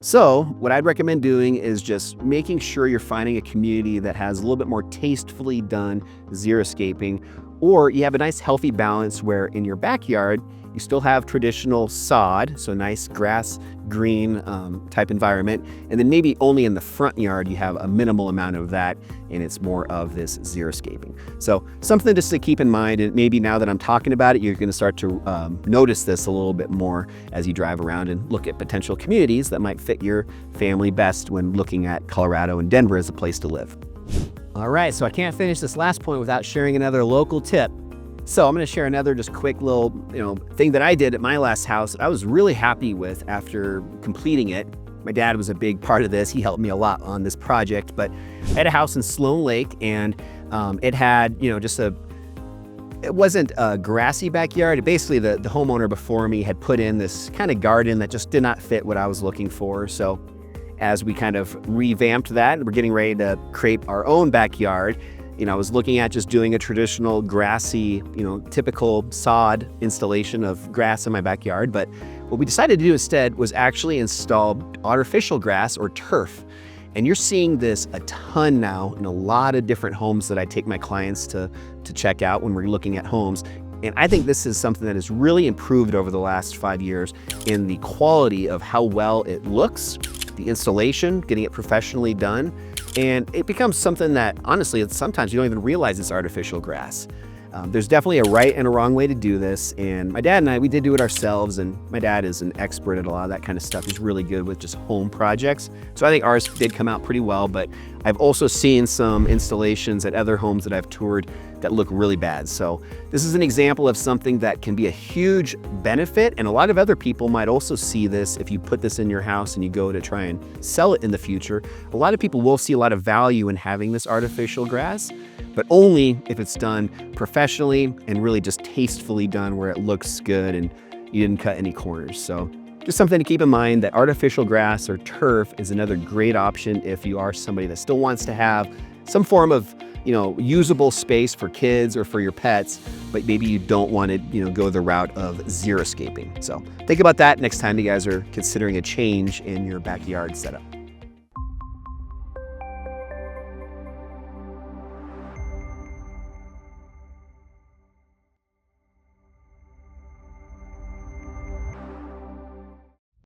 So what I'd recommend doing is just making sure you're finding a community that has a little bit more tastefully done xeriscaping, or you have a nice healthy balance where in your backyard, you still have traditional sod, so nice grass, green type environment. And then maybe only in the front yard, you have a minimal amount of that, and it's more of this xeriscaping. So something just to keep in mind, and maybe now that I'm talking about it, you're gonna start to notice this a little bit more as you drive around and look at potential communities that might fit your family best when looking at Colorado and Denver as a place to live. All right, so I can't finish this last point without sharing another local tip. So I'm going to share another just quick little, thing that I did at my last house. I was really happy with after completing it. My dad was a big part of this. He helped me a lot on this project, but I had a house in Sloan Lake, and it had, it wasn't a grassy backyard. Basically, the homeowner before me had put in this kind of garden that just did not fit what I was looking for. So as we kind of revamped that, we're getting ready to create our own backyard. I was looking at just doing a traditional grassy, typical sod installation of grass in my backyard. But what we decided to do instead was actually install artificial grass or turf. And you're seeing this a ton now in a lot of different homes that I take my clients to check out when we're looking at homes. And I think this is something that has really improved over the last 5 years in the quality of how well it looks, the installation, getting it professionally done. And it becomes something that, honestly, sometimes you don't even realize it's artificial grass. There's definitely a right and a wrong way to do this. And my dad and I, we did do it ourselves. And my dad is an expert at a lot of that kind of stuff. He's really good with just home projects. So I think ours did come out pretty well. But I've also seen some installations at other homes that I've toured that look really bad. So this is an example of something that can be a huge benefit. And a lot of other people might also see this if you put this in your house and you go to try and sell it in the future. A lot of people will see a lot of value in having this artificial grass, but only if it's done professionally and really just tastefully done where it looks good and you didn't cut any corners. So just something to keep in mind, that artificial grass or turf is another great option if you are somebody that still wants to have some form of usable space for kids or for your pets, but maybe you don't want to go the route of xeriscaping. So think about that next time you guys are considering a change in your backyard setup.